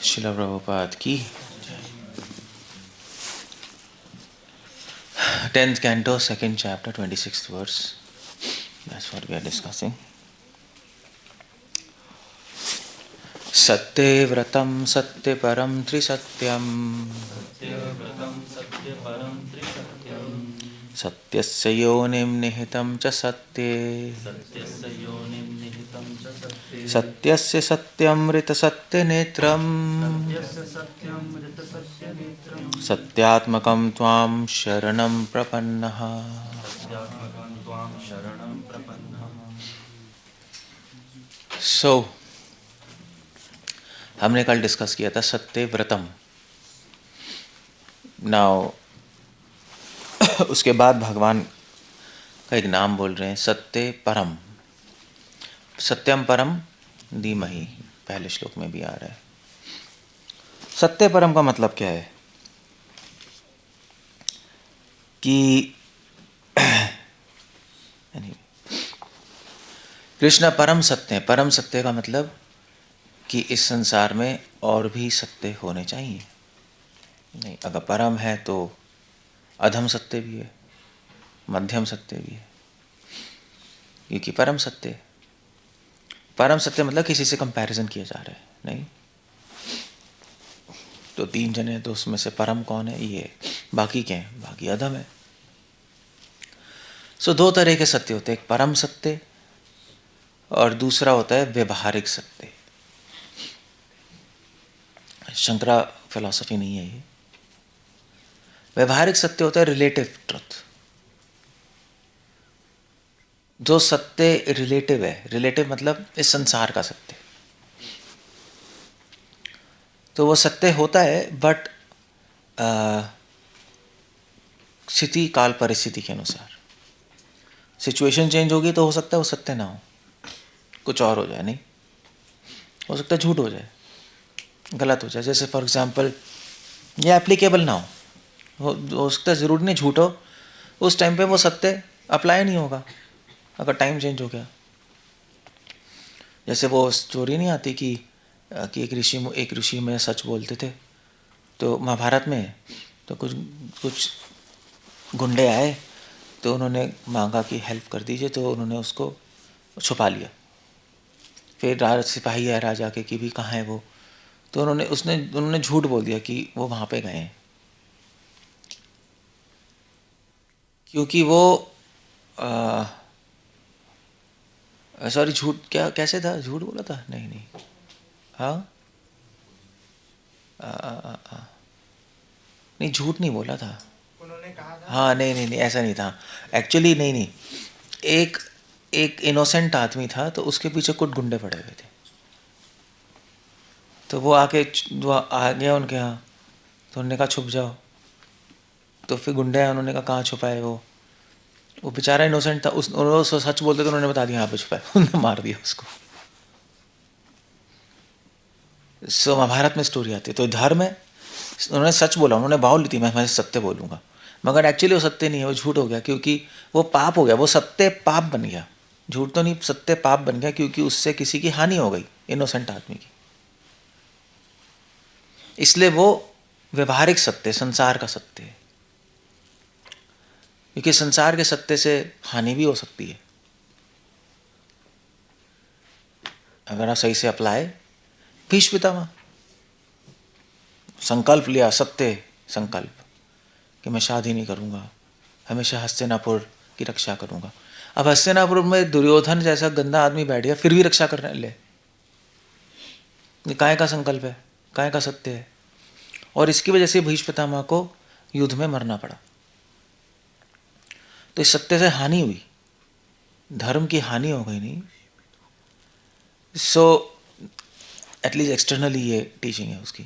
Srila Prabhupada ki 10th canto, 2nd chapter, 26th verse. That's what we are discussing. Satye vratam satye param trisatyam satyasya yonim nihitam cha satye satyasya satyamrita satya netram satyatmakam tvam sharanam prapannaha. So, हमने कल discuss किया था सत्य व्रतम. Now उसके बाद भगवान का एक नाम बोल रहे हैं, सत्य परम. सत्यम परम धीमहि पहले श्लोक में भी आ रहा है. सत्य परम का मतलब क्या है कि कृष्ण परम सत्य है. परम सत्य का मतलब कि इस संसार में और भी सत्य होने चाहिए. नहीं, अगर परम है तो अधम सत्य भी है, मध्यम सत्य भी है, क्योंकि परम सत्य. परम सत्य मतलब किसी से कंपैरिजन किया जा रहा है. नहीं, तो 3 जने तो उसमें से परम कौन है? ये. बाकी क्या है? बाकी अधम है. सो 2 तरह के सत्य होते हैं, एक परम सत्य और दूसरा होता है व्यवहारिक सत्य. शंकरा फिलॉसफी नहीं है ये. व्यवहारिक सत्य होता है रिलेटिव ट्रुथ. जो सत्य रिलेटिव है, रिलेटिव मतलब इस संसार का सत्य, तो वो सत्य होता है, बट स्थिति काल परिस्थिति के अनुसार. सिचुएशन चेंज होगी तो हो सकता है वो सत्य ना हो, कुछ और हो जाए. नहीं, हो सकता है झूठ हो जाए, गलत हो जाए. जैसे फॉर एग्जांपल ये एप्लीकेबल ना हो सकता है ज़रूरी नहीं झूठ हो, उस टाइम पे वो सत्य अप्लाई नहीं होगा अगर टाइम चेंज हो गया. जैसे वो स्टोरी नहीं आती कि एक ऋषि में सच बोलते थे, तो महाभारत में तो कुछ गुंडे आए, तो उन्होंने मांगा कि हेल्प कर दीजिए, तो उन्होंने उसको छुपा लिया. फिर सिपाही आया राजा के कि भी कहाँ है वो, तो उन्होंने झूठ बोल दिया कि वो वहाँ पे गए हैं, क्योंकि वो सॉरी झूठ क्या कैसे था, झूठ बोला था? नहीं. हाँ, नहीं, झूठ नहीं बोला था उन्होंने कहा था. हाँ, नहीं, ऐसा नहीं था एक्चुअली. नहीं, एक इनोसेंट आदमी था, तो उसके पीछे कुछ गुंडे पड़े हुए थे, तो वो आ गया उनके यहाँ, तो उन्होंने कहा छुप जाओ. तो फिर गुंडे आए, उन्होंने कहा कहाँ छुपाए? वो बेचारा इनोसेंट था, उन्होंने सच बोलते तो उन्होंने बता दिया यहाँ पे छुपाए. उन्होंने मार दिया उसको. सो महाभारत में स्टोरी आती है. तो धर्म है, उन्होंने सच बोला, उन्होंने बाउल ली थी, मैं सत्य बोलूँगा, मगर एक्चुअली वो सत्य नहीं है, वो झूठ हो गया, क्योंकि वो पाप हो गया. वो सत्य पाप बन गया, झूठ तो नहीं, सत्य पाप बन गया, क्योंकि उससे किसी की हानि हो गई, इनोसेंट आदमी की. इसलिए वो व्यवहारिक सत्य, संसार का सत्य है, क्योंकि संसार के सत्य से हानि भी हो सकती है अगर आप सही से अप्लाई. भीष्म पितामह संकल्प लिया, सत्य संकल्प, कि मैं शादी नहीं करूँगा, हमेशा हस्तिनापुर की रक्षा करूँगा. अब हस्तिनापुर में दुर्योधन जैसा गंदा आदमी बैठ गया, फिर भी रक्षा करने ले. ये काय का संकल्प है, काय का सत्य है. और इसकी वजह से भीष्म पितामह को युद्ध में मरना पड़ा. तो इस सत्य से हानि हुई, धर्म की हानि हो गई. नहीं, सो एटलीस्ट एक्सटर्नली ये टीचिंग है उसकी,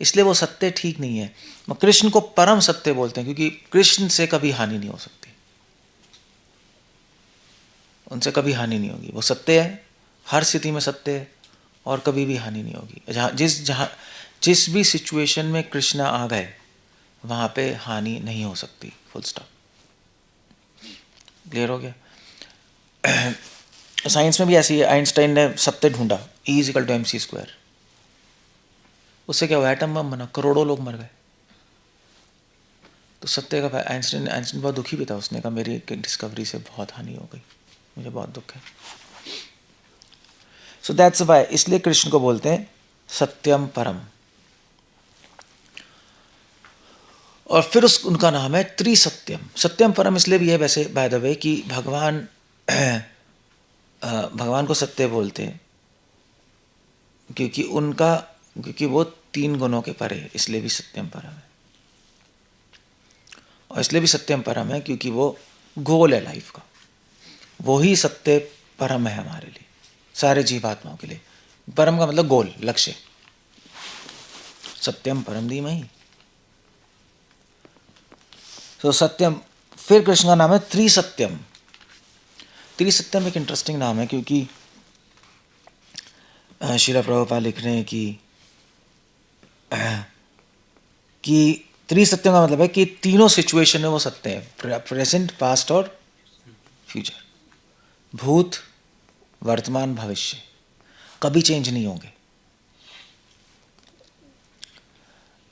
इसलिए वो सत्य ठीक नहीं है. कृष्ण को परम सत्य बोलते हैं, क्योंकि कृष्ण से कभी हानि नहीं हो सकती, उनसे कभी हानि नहीं होगी. वो सत्य है, हर स्थिति में सत्य है, और कभी भी हानि नहीं होगी. जिस भी सिचुएशन में कृष्ण आ गए, वहाँ पे हानि नहीं हो सकती. Full stop. क्लियर हो गया? साइंस में भी ऐसी है. आइंस्टाइन ने सत्य ढूंढा, E = mc². उससे क्या हुआ, एटम बम बना, करोड़ों लोग मर गए। तो सत्य का आइंस्टीन बहुत दुखी भी था, उसने कहा मेरी डिस्कवरी से बहुत हानि हो गई, मुझे बहुत दुख है। सो दैट्स वाई, इसलिए कृष्ण को बोलते हैं सत्यम परम। और फिर उनका नाम है त्रिसत्यम। सत्यम परम इसलिए भी है वैसे बाय द वे कि भगवान को सत्य बोलते हैं क्योंकि वो 3 गुणों के परे है, इसलिए भी सत्यम परम है। और इसलिए भी सत्यम परम है क्योंकि वो गोल है लाइफ का, वो ही सत्य परम है हमारे लिए, सारे जीवात्माओं के लिए। परम का मतलब गोल, लक्ष्य। सत्यम परम धीमहि। तो सत्यम, फिर कृष्ण का नाम है त्रिसत्यम। त्रिसत्यम एक इंटरेस्टिंग नाम है क्योंकि श्रील प्रभुपाद लिख रहे हैं कि त्रिसत्यम का मतलब है कि तीनों सिचुएशन में वो सत्य है, प्रेजेंट, पास्ट और फ्यूचर, भूत, वर्तमान, भविष्य, कभी चेंज नहीं होंगे।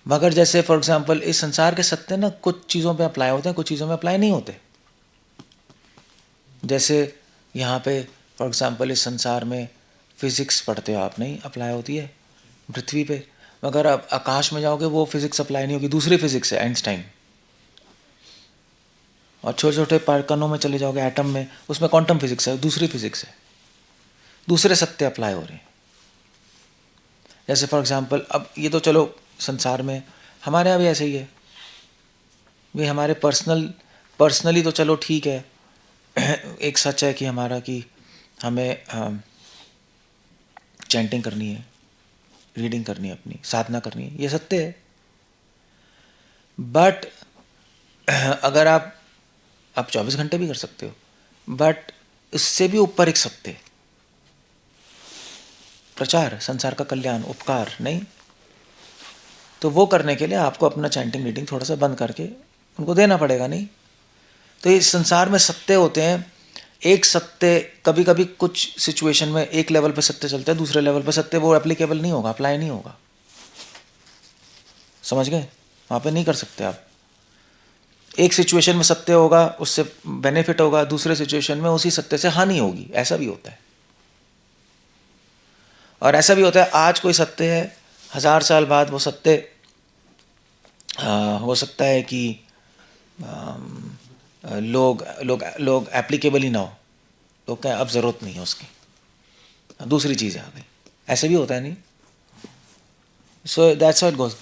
मगर जैसे फॉर एग्जांपल इस संसार के सत्य ना कुछ चीज़ों पे अप्लाई होते हैं, कुछ चीज़ों में अप्लाई नहीं होते। जैसे यहाँ पे फॉर एग्जांपल इस संसार में फिजिक्स पढ़ते हो आप, नहीं अप्लाई होती है पृथ्वी पे, मगर अब आकाश में जाओगे वो फिजिक्स अप्लाई नहीं होगी, दूसरी फिजिक्स है, आइंस्टाइन। और छोटे छोटे कणों में चले जाओगे, एटम में, उसमें क्वांटम फिजिक्स है, दूसरी फिजिक्स है, दूसरे सत्य अप्लाई हो रहे हैं। जैसे फॉर एग्जांपल अब ये तो चलो संसार में, हमारे यहाँ भी ऐसे ही है भाई, हमारे पर्सनली तो चलो ठीक है, एक सच है कि हमारा कि हमें चैंटिंग करनी है, रीडिंग करनी है, अपनी साधना करनी है, ये सत्य है। बट अगर आप 24 घंटे भी कर सकते हो, बट इससे भी ऊपर एक सत्य है, प्रचार, संसार का कल्याण, उपकार, नहीं? तो वो करने के लिए आपको अपना चैंटिंग रीडिंग थोड़ा सा बंद करके उनको देना पड़ेगा, नहीं? तो इस संसार में सत्य होते हैं, एक सत्य कभी कभी कुछ सिचुएशन में एक लेवल पे सत्य चलता है, दूसरे लेवल पे सत्य वो एप्लीकेबल नहीं होगा, अप्लाई नहीं होगा, समझ गए? वहाँ पे नहीं कर सकते आप। एक सिचुएशन में सत्य होगा, उससे बेनिफिट होगा, दूसरे सिचुएशन में उसी सत्य से हानि होगी, ऐसा भी होता है। और ऐसा भी होता है आज कोई सत्य है, 1000 साल बाद वो सत्य हो सकता है कि लोग लोग लोग एप्लीकेबल ही ना हो, लोग क्या अब ज़रूरत नहीं है उसकी, दूसरी चीज़ आ गई, ऐसे भी होता है, नहीं? So that's how it goes.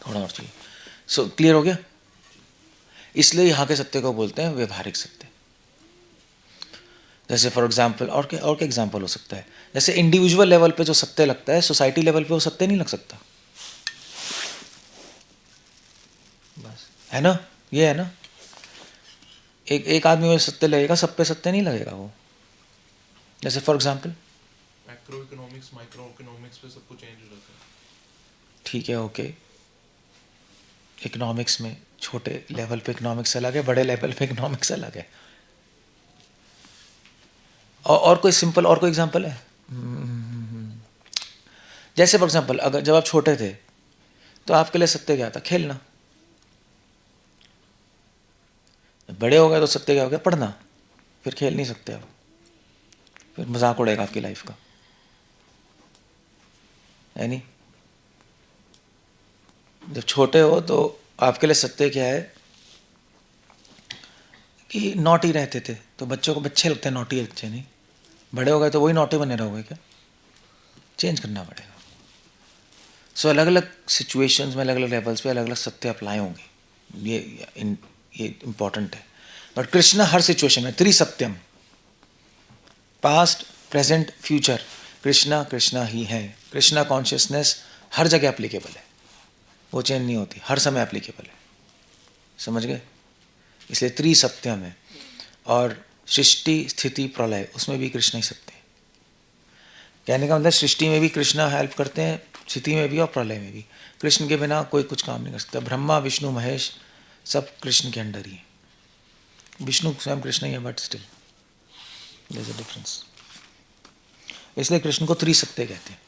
थोड़ा और चाहिए। सो क्लियर हो गया? इसलिए यहाँ के सत्य को बोलते हैं व्यवहारिक सत्य। जैसे फॉर एग्जाम्पल, और क्या एग्जाम्पल हो सकता है, जैसे इंडिविजुअल लेवल पे जो सत्य लगता है, सोसाइटी लेवल पे वो सत्य नहीं लग सकता, बस है ना, ये है ना। एक आदमी में सत्य लगेगा, सब पे सत्य नहीं लगेगा वो। जैसे for example macro economics, micro economics पे सब कुछ चेंज हो जाता है। ठीक है, ओके, इकोनॉमिक्स में छोटे लेवल पे इकोनॉमिक्स अलग है, बड़े लेवल पे इकोनॉमिक्स अलग है। और कोई सिंपल, और कोई एग्जांपल है? जैसे फॉर एग्जांपल अगर जब आप छोटे थे तो आपके लिए सत्य क्या था? खेलना। बड़े हो गए तो सत्य क्या हो गया? पढ़ना। फिर खेल नहीं सकते आप, फिर मजाक उड़ेगा आपकी लाइफ का, है नहीं? जब छोटे हो तो आपके लिए सत्य क्या है कि नॉटी रहते थे, तो बच्चों को बच्चे लगते हैं नॉटी बच्चे, नहीं? बड़े हो गए तो वही नॉटी बने रहोगे क्या? चेंज करना पड़ेगा। सो अलग अलग सिचुएशंस में, अलग अलग लेवल्स पे अलग अलग सत्य अप्लाई होंगे, ये इम्पॉर्टेंट है। बट कृष्ण हर सिचुएशन में त्रिसत्यम, past, present, future, Krishna Krishna ही है। कृष्णा कॉन्शियसनेस हर जगह एप्लीकेबल है, वो चेंज नहीं होती, हर समय एप्लीकेबल है, समझ गए? इसलिए त्रिसत्यम है। और सृष्टि, स्थिति, प्रलय, उसमें भी कृष्ण ही सत्य है। कहने का मतलब सृष्टि में भी कृष्ण हेल्प करते हैं, स्थिति में भी और प्रलय में भी। कृष्ण के बिना कोई कुछ काम नहीं कर सकता। ब्रह्मा, विष्णु, महेश सब कृष्ण के अंडर ही है। विष्णु स्वयं कृष्ण ही है, but still There's a difference. इसलिए कृष्ण को त्रिसत्य कहते हैं,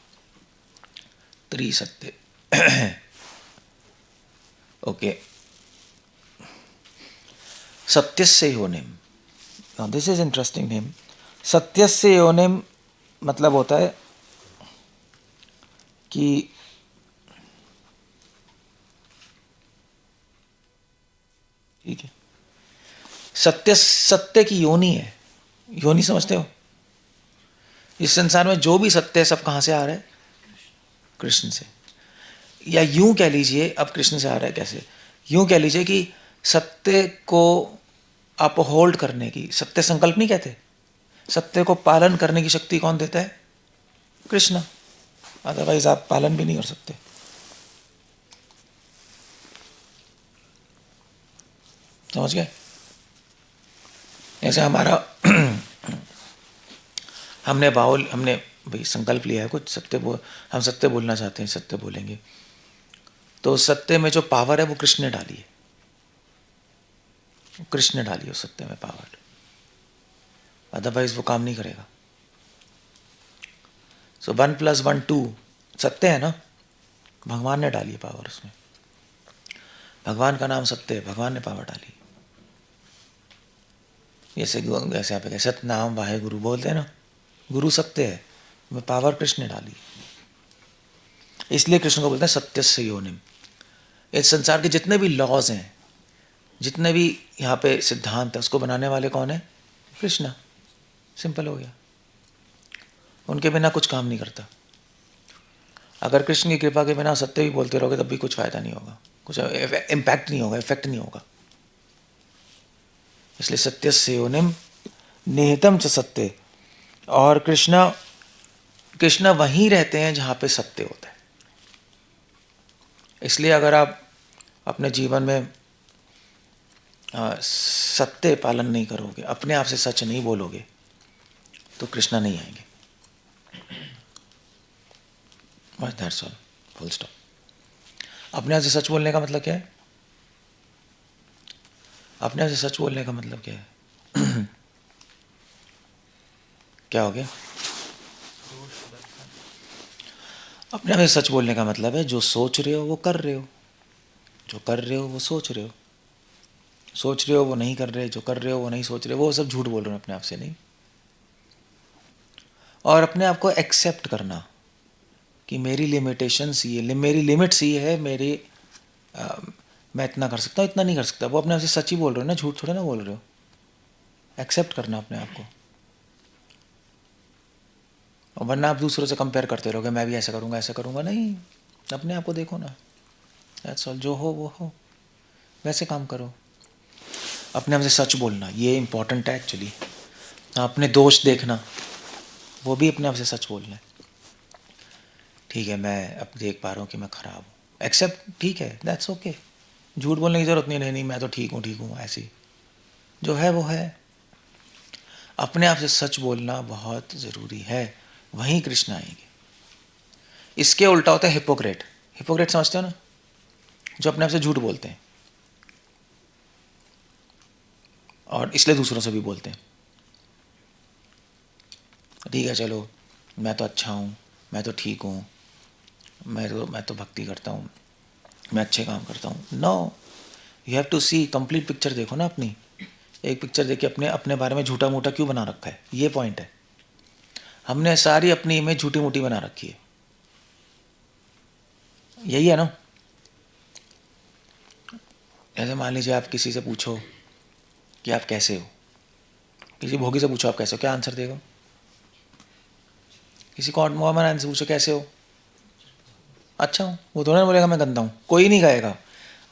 त्रिसत्य. ओके. सत्यस्य योनिम. Now this is interesting name. सत्यस्य योनिम मतलब होता है कि ठीक है, सत्य सत्य की योनि है. योनि समझते हो? इस संसार में जो भी सत्य है सब कहाँ से आ रहा है? कृष्ण से. या यूं कह लीजिए, अब कृष्ण से आ रहा है कैसे, यूं कह लीजिए कि सत्य को अपहोल्ड करने की, सत्य संकल्प नहीं कहते, सत्य को पालन करने की शक्ति कौन देता है? कृष्ण. अदरवाइज आप पालन भी नहीं कर सकते. समझ गए? ऐसे हमारा हमने भाई संकल्प लिया है कुछ सत्य हम सत्य बोलना चाहते हैं, सत्य बोलेंगे. तो सत्य में जो पावर है वो कृष्ण ने डाली है. कृष्ण ने डाली है सत्य में पावर, अदरवाइज वो काम नहीं करेगा. सो 1+1 2 सत्य है ना, भगवान ने डाली है पावर उसमें. भगवान का नाम सत्य है, भगवान ने पावर डाली. जैसे आप सत्य नाम वाहे गुरु बोलते हैं ना, गुरु सत्य है, में पावर कृष्ण ने डाली. इसलिए कृष्ण को बोलते हैं सत्यस्य योनिम. इस संसार के जितने भी लॉज हैं, जितने भी यहाँ पे सिद्धांत है, उसको बनाने वाले कौन है? कृष्ण. सिंपल हो गया. उनके बिना कुछ काम नहीं करता. अगर कृष्ण की कृपा के बिना सत्य भी बोलते रहोगे तब भी कुछ फायदा नहीं होगा, कुछ इम्पैक्ट नहीं होगा, इफेक्ट नहीं होगा. इसलिए सत्यस्य योनिम निहितम च सत्य. और कृष्ण वहीं रहते हैं जहाँ पे सत्य होता है. इसलिए अगर आप अपने जीवन में सत्य पालन नहीं करोगे, अपने आप से सच नहीं बोलोगे, तो कृष्णा नहीं आएंगे. बस दैट्स ऑल, फुल स्टॉप. अपने आप से सच बोलने का मतलब क्या है? अपने आप से सच बोलने का मतलब क्या है? क्या हो गया? अपने आप से सच बोलने का मतलब है जो सोच रहे हो वो कर रहे हो, जो कर रहे हो वो सोच रहे हो, सोच रहे हो वो नहीं कर रहे, जो कर रहे हो वो नहीं सोच रहे, वो सब झूठ बोल रहे हो अपने आप से. नहीं. और अपने आप को एक्सेप्ट करना कि मेरी लिमिटेशंस ये, मेरी लिमिट्स ये है, मैं इतना कर सकता हूँ, इतना नहीं कर सकता. वो अपने आप से सच ही बोल रहे हो ना, झूठ थोड़ा ना बोल रहे हो. एक्सेप्ट करना अपने आप को. और वरना आप दूसरों से कंपेयर करते रहोगे, मैं भी ऐसा करूँगा ऐसा करूँगा. नहीं, अपने आप को देखो ना. That's all. जो हो वो हो, वैसे काम करो. अपने आप से सच बोलना ये इम्पोर्टेंट है एक्चुअली. अपने दोष देखना, वो भी अपने आप से सच बोलना है. ठीक है, मैं अब देख पा रहा हूँ कि मैं ख़राब हूँ, एक्सेप्ट. ठीक है, दैट्स ओके. झूठ बोलने की ज़रूरत नहीं. नहीं मैं तो ठीक हूँ ऐसी. जो है वो है. अपने आप से सच बोलना बहुत ज़रूरी है, वहीं कृष्ण आएंगे. इसके उल्टा होता है हिपोक्रेट. हिपोक्रेट समझते हो ना, जो अपने आप से झूठ बोलते हैं और इसलिए दूसरों से भी बोलते हैं. ठीक है चलो, मैं तो अच्छा हूँ, मैं तो ठीक हूँ, मैं तो भक्ति करता हूँ, मैं अच्छे काम करता हूँ. No, you have to see complete picture. देखो ना अपनी. एक पिक्चर देख के अपने बारे में झूठा मूठा क्यों बना रखा है, ये पॉइंट है. हमने सारी अपनी इमेज झूठी मूठी बना रखी है. यही है ना. ऐसे मान लीजिए आप किसी से पूछो कि आप कैसे हो, किसी भोगी से पूछो आप कैसे हो, क्या आंसर देगा? किसी को कॉमन आंसर पूछो कैसे हो, अच्छा हूँ. वो थोड़ा ना बोलेगा मैं गंदा हूँ, कोई नहीं कहेगा.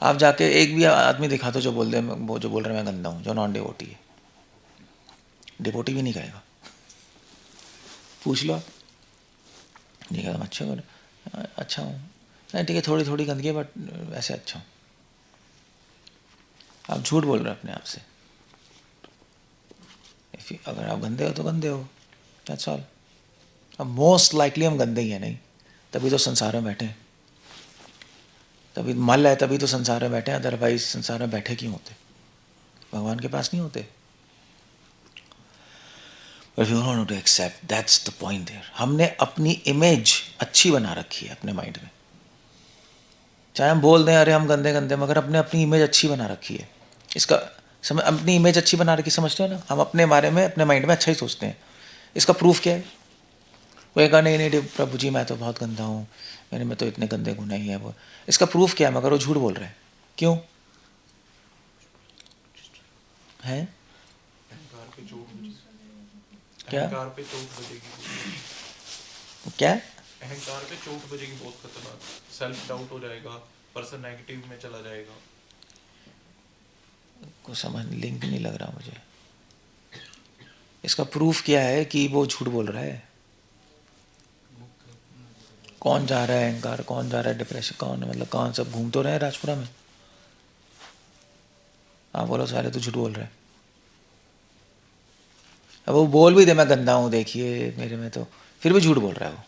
आप जाके एक भी आदमी दिखा दो जो बोल दे, वो जो बोल रहे हैं मैं गंदा हूँ, जो नॉन डिवोटी है. डिवोटी भी नहीं कहेगा. पूछ लो आप, नहीं कहेगा अच्छा बोले, अच्छा हूँ. नहीं ठीक है, थोड़ी थोड़ी गंदगी है बट वैसे अच्छा हूँ. आप झूठ बोल रहे हो अपने आप से. अगर आप गंदे हो तो गंदे हो, दैट्स ऑल. अब मोस्ट लाइकली हम गंदे ही हैं. नहीं, तभी तो संसार में बैठे हैं. तभी मल है, तभी तो संसार में बैठे हैं. अदरवाइज संसार में बैठे क्यों होते? भगवान के पास नहीं होते. If you want to accept, that's the point there. हमने अपनी इमेज अच्छी बना रखी है अपने माइंड में. चाहे हम बोल दें अरे हम गंदे गंदे, मगर अपने अपनी इमेज अच्छी बना रखी है. इसका समझ, अपनी इमेज अच्छी बना रखी, समझते हो ना. हम अपने बारे में अपने माइंड में अच्छा ही सोचते हैं. इसका प्रूफ क्या है? वो कहा नहीं नहीं प्रभु जी मैं तो बहुत गंदा हूँ, मेरे में तो इतने गंदे गुण नहीं है. वो इसका प्रूफ क्या है? मगर वो झूठ बोल रहा है. क्यों है? अहंकार पे चोट बजेगी. क्या अहंकार पे चोट बजेगी. क्या? अहंकार पे चोट बजेगी बहुत खतरनाक. सेल्फ डाउट हो जाएगा, पर्सन नेगेटिव में चला जाएगा. कुछ समझ लिंक नहीं लग रहा मुझे. इसका प्रूफ क्या है कि वो झूठ बोल रहा है? कौन जा रहा है अहंकार, कौन जा रहा है डिप्रेशन, कौन मतलब कौन सब घूम तो रहे हैं राजपुरा में. आप बोलो सारे तो झूठ बोल रहे हैं. अब वो बोल भी दे मैं गंदा हूँ देखिए मेरे में, तो फिर भी झूठ बोल रहा है वो.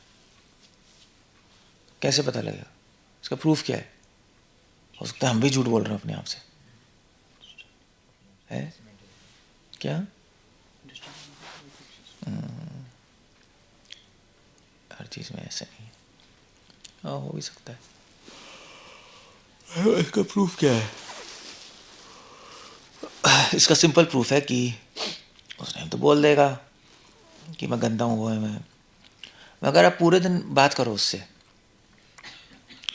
कैसे पता लगेगा? इसका प्रूफ क्या है? हो सकता है हम भी झूठ बोल रहे हैं अपने आप से. है क्या? हर चीज़ में ऐसा नहीं है. हाँ हो भी सकता है. इसका प्रूफ क्या है? इसका सिंपल प्रूफ है कि उस टाइम तो बोल देगा कि मैं गंदा हूँ वो है मैं, मगर आप पूरे दिन बात करो उससे,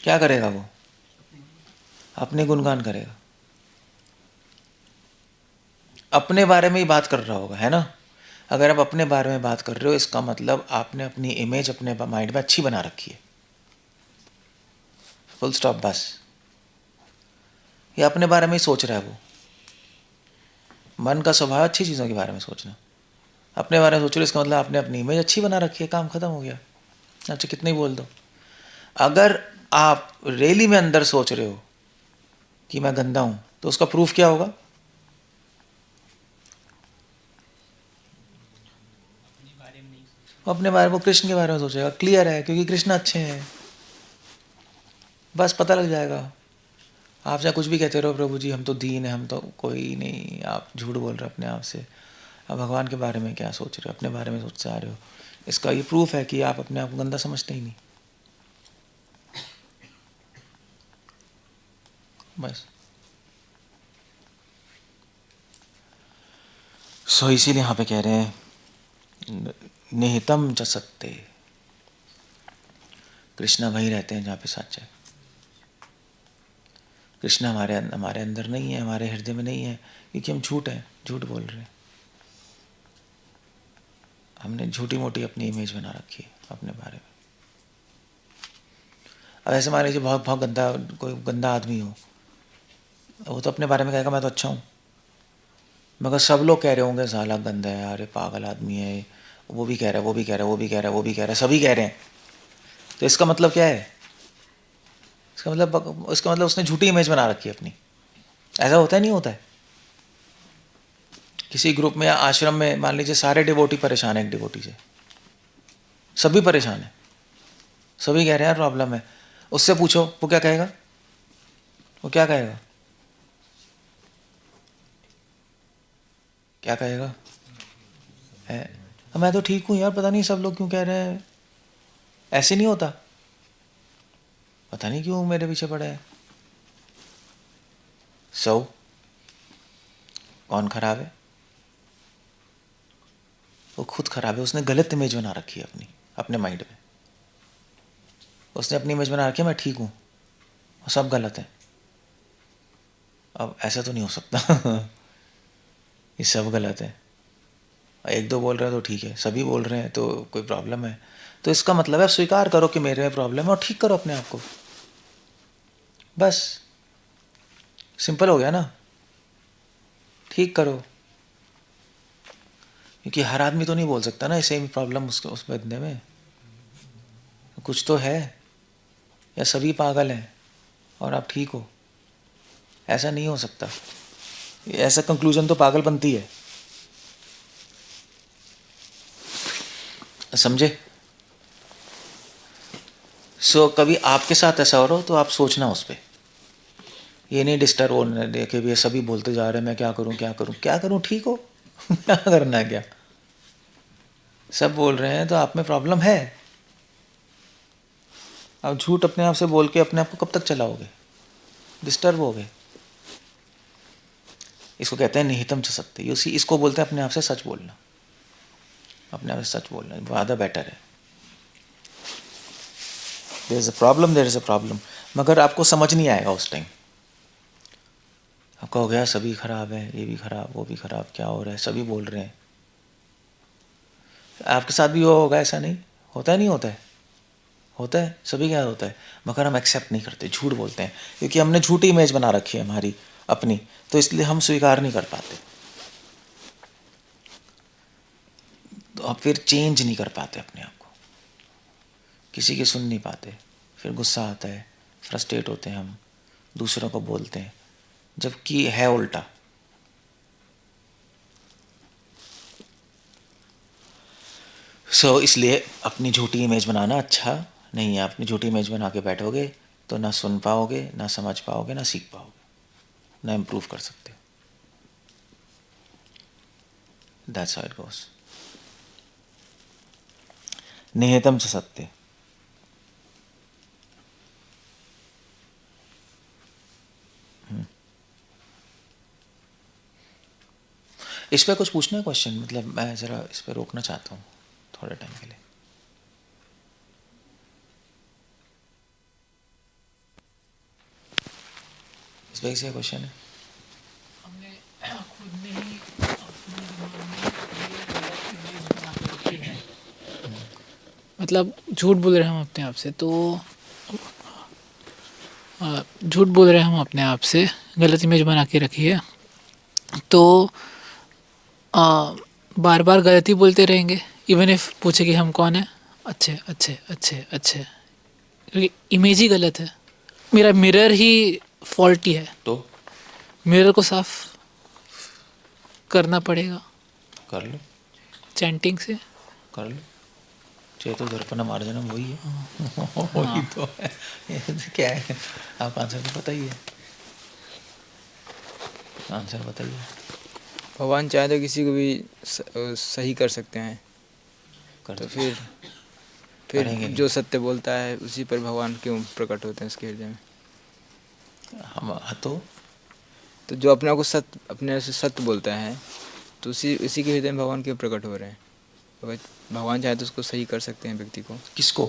क्या करेगा वो? अपने गुणगान करेगा, अपने बारे में ही बात कर रहा होगा, है ना. अगर आप अपने बारे में बात कर रहे हो इसका मतलब आपने अपनी इमेज अपने माइंड में अच्छी बना रखी है. Full stop. बस ये अपने बारे में ही सोच रहा है वो. मन का स्वभाव अच्छी चीज़ों के बारे में सोचना. अपने बारे में सोच रहे हो इसका मतलब आपने अपनी इमेज अच्छी बना रखी है. काम खत्म हो गया. आपसे कितने ही बोल दो. अगर आप रियली में अंदर सोच रहे हो कि मैं गंदा हूं तो उसका प्रूफ क्या होगा? अपने बारे में, कृष्ण के बारे में सोचेगा. क्लियर है क्योंकि कृष्ण अच्छे हैं. बस पता लग जाएगा. आप चाहे कुछ भी कहते रहो प्रभु जी हम तो दीन है, हम तो कोई नहीं, आप झूठ बोल रहे हो अपने आप से. आप भगवान के बारे में क्या सोच रहे हो? अपने बारे में सोचते आ रहे हो. इसका ये प्रूफ है कि आप अपने आप को गंदा समझते ही नहीं. बस. सो इसीलिए यहाँ पे कह रहे हैं निहितम च सत्ते. कृष्णा वहीं रहते हैं जहाँ पे सच है. कृष्णा हमारे अंदर नहीं है, हमारे हृदय में नहीं है, क्योंकि हम झूठ हैं, झूठ बोल रहे हैं. हमने झूठी मोटी अपनी इमेज बना रखी है अपने बारे में. अब ऐसे मान लीजिए बहुत बहुत गंदा, कोई गंदा आदमी हो, वो तो अपने बारे में कहेगा मैं तो अच्छा हूँ, मगर सब लोग कह रहे होंगे साला गंदा है यार, ये पागल आदमी है, वो भी कह रहा है, वो भी कह रहा है, वो भी कह रहा है, वो भी कह रहा है, सभी कह रहे हैं. तो इसका मतलब क्या है? इसका मतलब उसने झूठी इमेज बना रखी है अपनी. ऐसा होता है नहीं होता है? किसी ग्रुप में या आश्रम में मान लीजिए सारे डिवोटी परेशान है एक डिवोटी से, सभी परेशान है, सभी कह रहे हैं प्रॉब्लम है. उससे पूछो वो क्या कहेगा? वो क्या कहेगा? क्या कहेगा? है मैं तो ठीक हूँ यार, पता नहीं सब लोग क्यों कह रहे हैं. ऐसे नहीं होता? पता नहीं क्यों मेरे पीछे पड़ा है. कौन खराब है? वो खुद खराब है. उसने गलत इमेज बना रखी है अपनी, अपने माइंड में. उसने अपनी इमेज बना रखी है मैं ठीक हूँ और सब गलत है. अब ऐसा तो नहीं हो सकता. ये सब गलत है. एक दो बोल रहे हैं तो ठीक है, सभी बोल रहे हैं तो कोई प्रॉब्लम है. तो इसका मतलब है स्वीकार करो कि मेरे में प्रॉब्लम है और ठीक करो अपने आप को. बस सिंपल हो गया ना. ठीक करो. क्योंकि हर आदमी तो नहीं बोल सकता ना सेम प्रॉब्लम उस बंदे में. कुछ तो है, या सभी पागल हैं और आप ठीक हो. ऐसा नहीं हो सकता. ऐसा कंक्लूजन तो पागलपंती है. समझे? सो कभी आपके साथ ऐसा हो रहा हो तो आप सोचना उस पर. ये नहीं डिस्टर्ब होने देखे भी सभी बोलते जा रहे हैं मैं क्या करूं क्या करूं क्या करूं. ठीक हो. क्या करना है क्या? सब बोल रहे हैं तो आप में प्रॉब्लम है। आप झूठ अपने आप से बोल के अपने आप को कब तक चलाओगे? डिस्टर्ब हो गए। इसको कहते हैं निहितम च सत्य। उसी इसको बोलते हैं अपने आप से सच बोलना। अपने आप से सच बोलना ज़्यादा बेटर है। देयर इज़ अ प्रॉब्लम, मगर आपको समझ नहीं आएगा उस टाइम। आपका हो गया सभी खराब है, ये भी खराब, वो भी खराब, क्या हो रहा है, सभी बोल रहे हैं। आपके साथ भी हुआ होगा, ऐसा नहीं होता है? नहीं होता है? होता है, सभी क्या होता है, मगर हम एक्सेप्ट नहीं करते, झूठ बोलते हैं, क्योंकि हमने झूठी इमेज बना रखी है हमारी अपनी, तो इसलिए हम स्वीकार नहीं कर पाते। तो अब फिर चेंज नहीं कर पाते अपने आप को, किसी की सुन नहीं पाते, फिर गुस्सा आता है, फ्रस्ट्रेट होते हैं हम, दूसरों को बोलते हैं, जबकि है उल्टा। इसलिए अपनी झूठी इमेज बनाना अच्छा नहीं है। अपनी झूठी इमेज बना के बैठोगे तो ना सुन पाओगे, ना समझ पाओगे, ना सीख पाओगे, ना इम्प्रूव कर सकते हो। That's how it goes. निहितम च सत्य। इस पर कुछ पूछना है क्वेश्चन? मतलब मैं ज़रा इस पर रोकना चाहता हूँ थोड़े टाइम के लिए। इस पर किसी का क्वेश्चन है? हमने खुद ने ही अपने दिमाग में ये गलत इमेज बना के रखी है। मतलब झूठ बोल रहे हैं हम अपने आप से, तो झूठ बोल रहे हैं हम अपने आप से, गलत इमेज बना के रखी है, तो बार बार गलती बोलते रहेंगे। इवन इफ पूछे कि हम कौन है, अच्छे अच्छे अच्छे अच्छे, क्योंकि इमेज ही गलत है। मेरा मिरर ही फॉल्टी है, तो मिरर को साफ करना पड़ेगा कर लो, चैंटिंग से। कर लो। चेतो दर्पण मार्जनम वही है। वही तो है। ये तो क्या है? आप आंसर तो बताइए, आंसर बताइए। भगवान चाहे तो किसी को भी सही कर सकते हैं, कर तो दो। फिर करेंगे नहीं। जो सत्य बोलता है उसी पर भगवान क्यों प्रकट होते हैं उसके हृदय में? हम तो जो अपने आप को सत्य, अपने से सत्य बोलता है, तो उसी के हृदय में भगवान क्यों प्रकट हो रहे हैं? अगर भगवान चाहे तो उसको सही कर सकते हैं, व्यक्ति को, किसको?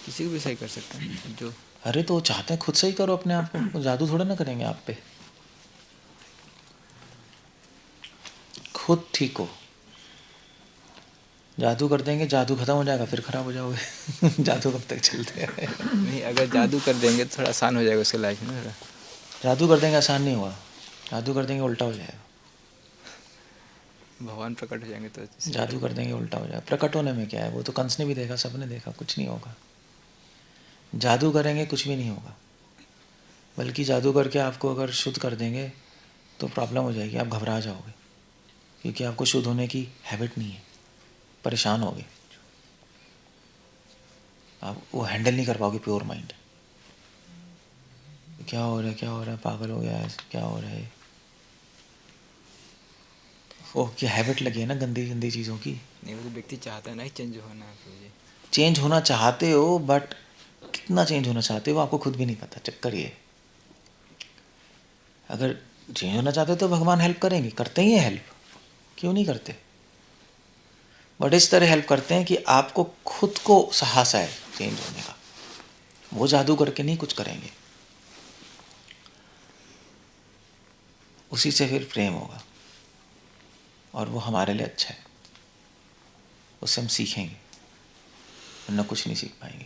किसी को भी सही कर सकते हैं जो। अरे तो वो चाहते हैं खुद सही करो अपने आप को, जादू थोड़ा ना करेंगे आप पे। खुद ठीक हो। जादू कर देंगे, जादू खत्म हो जाएगा, फिर खराब हो जाओगे। जादू कब तक चलते हैं? नहीं, अगर जादू कर देंगे तो थोड़ा आसान हो जाएगा उसके लाइफ में थोड़ा। जादू कर देंगे आसान नहीं होगा, जादू कर देंगे उल्टा हो जाएगा। भगवान प्रकट हो जाएंगे तो जादू कर देंगे उल्टा हो जाएगा। प्रकट होने में क्या है, वो तो कंस ने भी देखा, सबने देखा, कुछ नहीं होगा। जादू करेंगे कुछ भी नहीं होगा, बल्कि जादू करके आपको अगर शुद्ध कर देंगे तो प्रॉब्लम हो जाएगी, आप घबरा जाओगे, क्योंकि आपको शुद्ध होने की हैबिट नहीं है, परेशान होगे आप, वो हैंडल नहीं कर पाओगे प्योर माइंड। क्या हो रहा है, क्या हो रहा है, पागल हो गया है, क्या हो रहा है। ओह, क्या हैबिट लगी है ना गंदी गंदी चीज़ों की। नहीं, वो तो व्यक्ति चाहता है ना चेंज होना है मुझे। चेंज होना चाहते हो, बट कितना चेंज होना चाहते हो आपको खुद भी नहीं पता। चक्कर ये, अगर चेंज होना चाहते हो तो भगवान हेल्प करेंगे, करते ही है हेल्प, क्यों नहीं करते। बट इस तरह हेल्प करते हैं कि आपको खुद को साहस आए चेंज होने का। वो जादू करके नहीं कुछ करेंगे, उसी से फिर प्रेम होगा और वो हमारे लिए अच्छा है, उससे हम सीखेंगे, वरना कुछ नहीं सीख पाएंगे।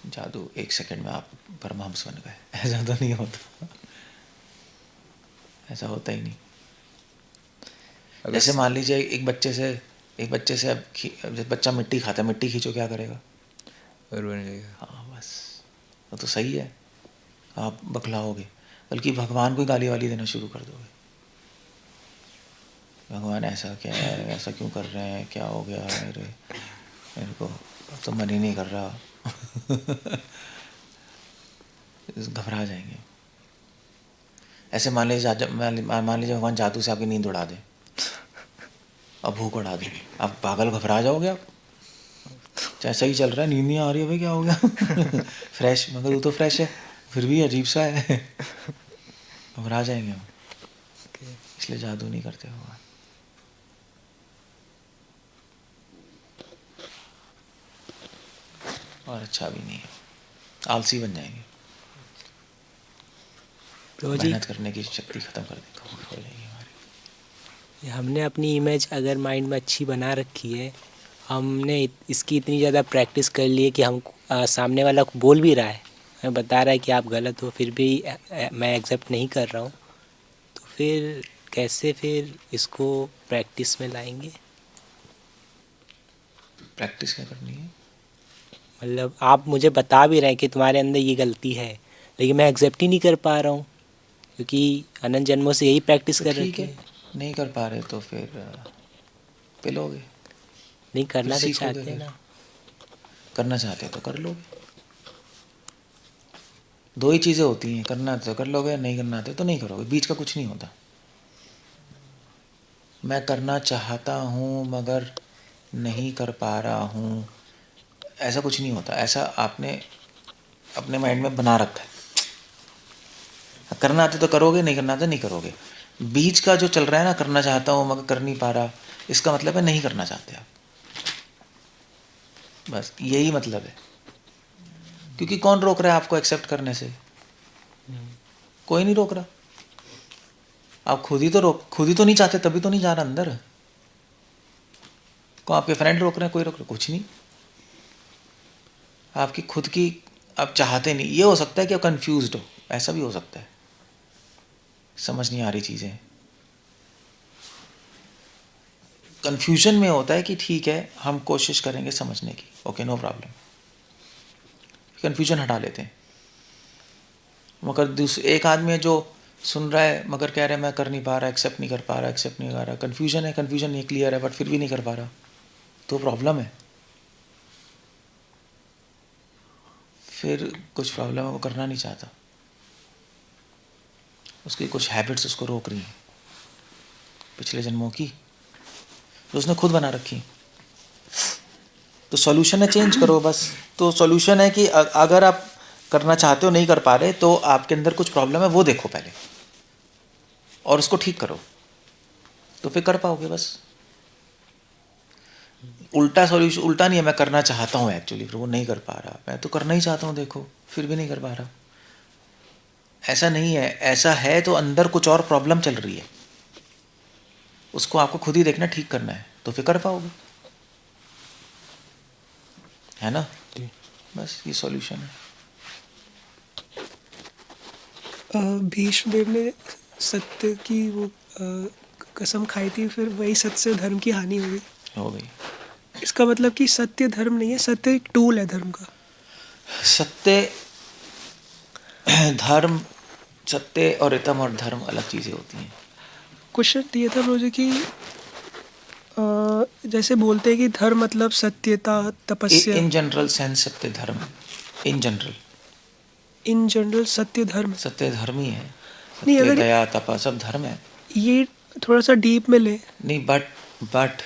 जादू 1 सेकंड में आप परमहंस बन गए, ऐसा तो नहीं होता, ऐसा होता ही नहीं। जैसे मान लीजिए एक बच्चे से अब जब बच्चा मिट्टी खाता है, मिट्टी खींचो, क्या करेगा? रोने लगेगा। हाँ बस, वो तो सही है, आप बखलाओगे, बल्कि भगवान को गाली वाली देना शुरू कर दोगे। भगवान ऐसा क्या है, ऐसा क्यों कर रहे हैं, क्या हो गया मेरे को, अब तो मन ही नहीं कर रहा। घबरा जाएंगे। ऐसे मान लीजिए भगवान जादू से आपकी नींद उड़ा दे, अब भूख उड़ा दी, अब पागल घबरा जाओगे आप। चाहे सही चल रहा है, नींद नहीं आ रही है, भाई क्या हो गया फ्रेश, मगर वो तो फ्रेश है, फिर भी अजीब सा है घबरा जाएंगे हम। इसलिए जादू नहीं करते भगवान। और अच्छा भी नहीं है, आलसी बन जाएंगे, प्रभु जी, मेहनत करने की शक्ति खत्म कर देंगे, हो जाएगी हमारी। हमने अपनी इमेज अगर माइंड में अच्छी बना रखी है, हमने इसकी इतनी ज़्यादा प्रैक्टिस कर ली है कि हम सामने वाला को बोल भी रहा है, हमें बता रहा है कि आप गलत हो, फिर भी मैं एक्सेप्ट नहीं कर रहा हूँ, तो फिर कैसे फिर इसको प्रैक्टिस में लाएंगे? प्रैक्टिस क्या करनी है? मतलब आप मुझे बता भी रहे हैं कि तुम्हारे अंदर ये गलती है, लेकिन मैं एक्सेप्ट ही नहीं कर पा रहा हूँ, क्योंकि अनंत जन्मों से यही प्रैक्टिस तो कर ठीक रखी है, है। नहीं कर पा रहे तो फिर पिलोगे, नहीं करना फिर तो सीखोगे, चाहते हैं फिर ना। करना चाहते हो तो कर लोगे। दो ही चीज़ें होती हैं, करना तो कर लोगे, नहीं करना आते तो नहीं करोगे, बीच का कुछ नहीं होता। मैं करना चाहता हूँ मगर नहीं कर पा रहा हूँ, ऐसा कुछ नहीं होता। ऐसा आपने अपने माइंड में बना रखा है। करना आते तो करोगे, नहीं करना आते नहीं करोगे। बीच का जो चल रहा है ना, करना चाहता हूँ मगर कर नहीं पा रहा, इसका मतलब है नहीं करना चाहते आप, बस यही मतलब है। क्योंकि कौन रोक रहा है आपको एक्सेप्ट करने से? कोई नहीं रोक रहा। आप खुद ही तो नहीं चाहते, तभी तो नहीं जा रहा अंदर। को आपके फ्रेंड रोक रहे हैं, कोई रोक रहा, कुछ नहीं। आपकी खुद की, आप चाहते नहीं। ये हो सकता है कि आप कंफ्यूज्ड हो, ऐसा भी हो सकता है, समझ नहीं आ रही चीज़ें। कंफ्यूजन में होता है कि ठीक है हम कोशिश करेंगे समझने की, ओके नो प्रॉब्लम, कंफ्यूजन हटा लेते हैं। मगर दूसरे एक आदमी है जो सुन रहा है मगर कह रहा है मैं कर नहीं पा रहा, एक्सेप्ट नहीं कर पा रहा, एक्सेप्ट नहीं कर रहा, कंफ्यूजन है, कंफ्यूजन नहीं क्लियर है, बट फिर भी नहीं कर पा रहा, तो प्रॉब्लम है। फिर कुछ प्रॉब्लम है, वो करना नहीं चाहता, उसकी कुछ हैबिट्स उसको रोक रही हैं पिछले जन्मों की, जो उसने खुद बना रखी। तो सॉल्यूशन है चेंज करो बस। तो सॉल्यूशन है कि अगर आप करना चाहते हो नहीं कर पा रहे, तो आपके अंदर कुछ प्रॉब्लम है, वो देखो पहले और उसको ठीक करो, तो फिर कर पाओगे। बस उल्टा सॉल्यूशन, उल्टा नहीं है मैं करना चाहता हूँ एक्चुअली, फिर वो नहीं कर पा रहा, मैं तो करना ही चाहता हूँ, देखो फिर भी नहीं कर पा रहा, ऐसा नहीं है। ऐसा है तो अंदर कुछ और प्रॉब्लम चल रही है, उसको आपको खुद ही देखना, ठीक करना है, तो फिर कर पाओगे, है ना। बस ये सॉल्यूशन है। भीष्मदेव ने सत्य की वो कसम खाई थी, फिर वही सत्य से धर्म की हानि हो गई। हो गई। इसका मतलब कि सत्य धर्म नहीं है, सत्य एक टूल है धर्म का। सत्य धर्म, सत्य और रितम और धर्म अलग चीज़ें होती हैं। क्वेश्चन ये था मुझे कि जैसे बोलते हैं कि धर्म मतलब सत्यता, तपस्या। इन जनरल सेंस सत्य धर्म, इन जनरल, इन जनरल सत्य धर्म है। सत्य धर्म ही है। नहीं, सत्य, अगर दया, तप सब धर्म है। ये थोड़ा सा डीप में ले। नहीं, बट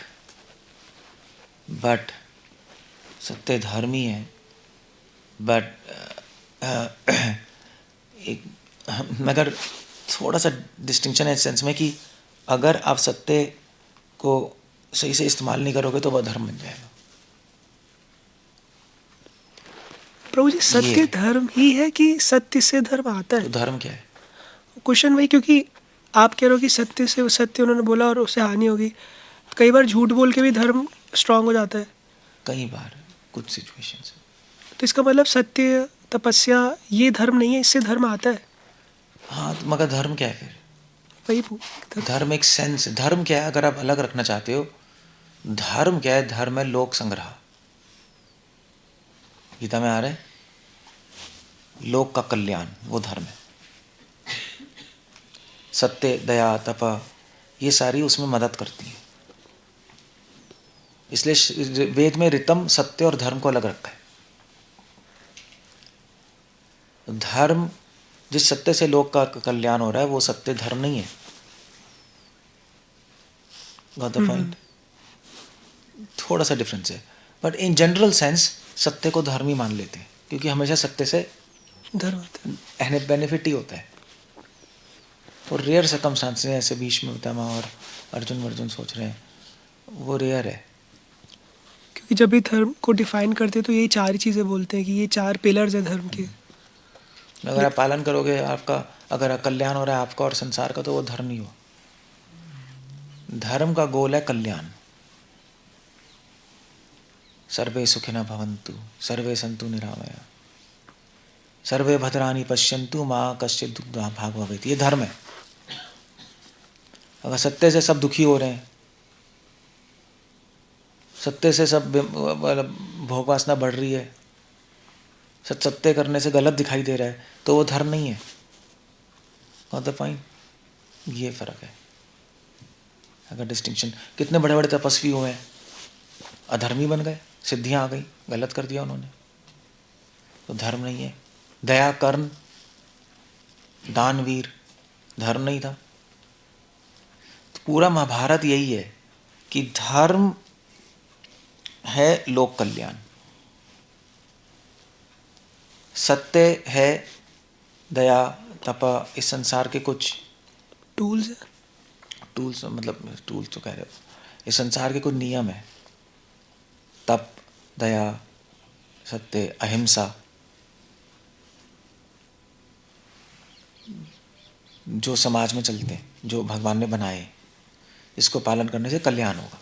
सत्य धर्म ही है, बट एक मगर थोड़ा सा डिस्टिंक्शन है इस सेंस में कि अगर आप सत्य को सही से इस्तेमाल नहीं करोगे तो वह धर्म बन जाएगा। प्रभु जी, सत्य धर्म ही है कि सत्य से धर्म आता तो है? धर्म क्या है? क्वेश्चन वही, क्योंकि आप कह रहे हो कि सत्य से, सत्य उन्होंने बोला और उससे हानि होगी। कई बार झूठ बोल के भी धर्म स्ट्रांग हो जाता है। कई बार कुछ सिचुएशंस। तो इसका मतलब सत्य, तपस्या ये धर्म नहीं है, इससे धर्म आता है। हाँ, तो मगर धर्म क्या है फिर? वही धर्म एक सेंस, धर्म क्या है अगर आप अलग रखना चाहते हो? धर्म क्या है? धर्म है लोक संग्रह। गीता में आ रहा है लोक का कल्याण, वो धर्म है। सत्य, दया, तप ये सारी उसमें मदद करती है। इसलिए वेद में ऋतम, सत्य और धर्म को अलग रखा है। धर्म जिस सत्य से लोक का कल्याण हो रहा है वो सत्य धर्म नहीं है। Got the point? थोड़ा सा डिफरेंस है, बट इन जनरल सेंस सत्य को धर्म ही मान लेते हैं, क्योंकि हमेशा सत्य से धर्म आता है। बेनिफिट ही होता है। और रेयर सर्कमस्टांसेस ऐसे भीष्म पितामह और अर्जुन सोच रहे हैं, वो रेयर है। क्योंकि जब भी धर्म को डिफाइन करते हैं तो यही चार ही चीज़ें बोलते हैं कि ये चार पिलर्स है धर्म के। अगर आप पालन करोगे, आपका अगर कल्याण हो रहा है आपका और संसार का, तो वो धर्म नहीं हो। धर्म का गोल है कल्याण। सर्वे सुखिनः भवन्तु, सर्वे सन्तु निरामया, सर्वे भद्राणि पश्यन्तु, माँ कश्चित् दुःखभाग् भवेत्। ये धर्म है। अगर सत्य से सब दुखी हो रहे हैं, सत्य से सब भोग वासना बढ़ रही है, सत्य करने से गलत दिखाई दे रहा है, तो वो धर्म नहीं है। Got the point? ये फर्क है। अगर डिस्टिंक्शन, कितने बड़े बड़े तपस्वी हुए हैं, अधर्मी बन गए, सिद्धियां आ गई, गलत कर दिया उन्होंने, तो धर्म नहीं है। दया, कर्ण, दानवीर, धर्म नहीं था। तो पूरा महाभारत यही है कि धर्म है लोक कल्याण, सत्य है दया, तप, इस संसार के कुछ टूल्स है। टूल्स, मतलब टूल्स तो कह रहे हो, इस संसार के कुछ नियम है। तप, दया, सत्य, अहिंसा, जो समाज में चलते हैं, जो भगवान ने बनाए, इसको पालन करने से कल्याण होगा।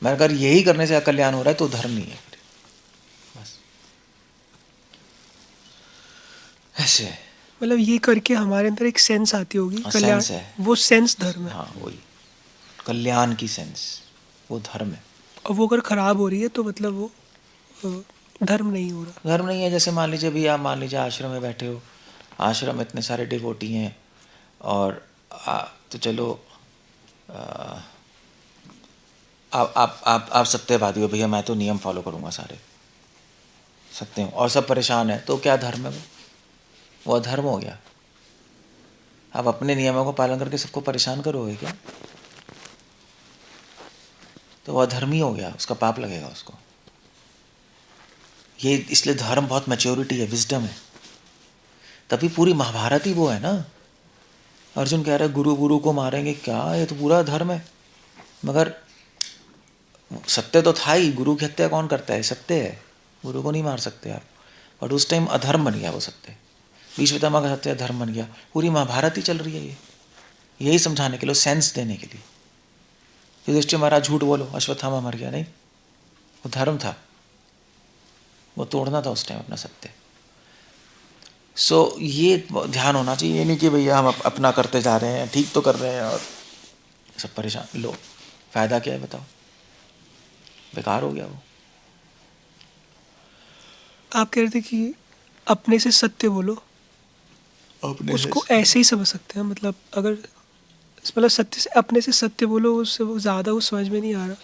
मैं अगर यही करने से अकल्याण हो रहा है तो धर्म नहीं है। बस ऐसे है। मतलब ये करके हमारे अंदर एक सेंस आती होगी, कल्याण, सेंस है। वो सेंस धर्म है। हाँ, वही कल्याण की सेंस, वो धर्म है। और वो अगर खराब हो रही है तो मतलब वो धर्म नहीं हो रहा। धर्म नहीं है। जैसे मान लीजिए भी आप मान लीजिए आश्रम में बैठे हो, आश्रम में इतने सारे डिवोटी हैं, और तो चलो आप सत्यवादी हो, भैया मैं तो नियम फॉलो करूँगा सारे, सत्य हूँ, और सब परेशान है, तो क्या धर्म है वो अधर्म हो गया। आप अपने नियमों को पालन करके सबको परेशान करोगे क्या, तो वो अधर्मी हो गया, उसका पाप लगेगा उसको। ये इसलिए धर्म बहुत मैच्योरिटी है, विजडम है। तभी पूरी महाभारत ही वो है ना। अर्जुन कह रहे गुरु गुरु को मारेंगे क्या, ये तो पूरा धर्म है। मगर सत्य तो था ही, गुरु की हत्या कौन करता है, सत्य है, गुरु को नहीं मार सकते आप। बट उस टाइम अधर्म बन गया वो सत्य, भीष्म पितामह का सत्य धर्म बन गया। पूरी महाभारत ही चल रही है ये, यही समझाने के लिए, सेंस देने के लिए। युधिष्ठिर महाराज झूठ बोलो, अश्वत्थामा मर गया, नहीं, वो धर्म था, वो तोड़ना था उस टाइम अपना सत्य। सो ये ध्यान होना चाहिए। ये नहीं कि भैया हम अपना करते जा रहे हैं, ठीक तो कर रहे हैं और सब परेशान। लो, फायदा क्या है बताओ, बेकार हो गया वो। आप कह रहे थे कि अपने से सत्य बोलो, उसको ऐसे ही समझ सकते हैं। मतलब अगर मतलब सत्य से, अपने से सत्य बोलो, उससे वो ज़्यादा वो समझ में नहीं आ रहा।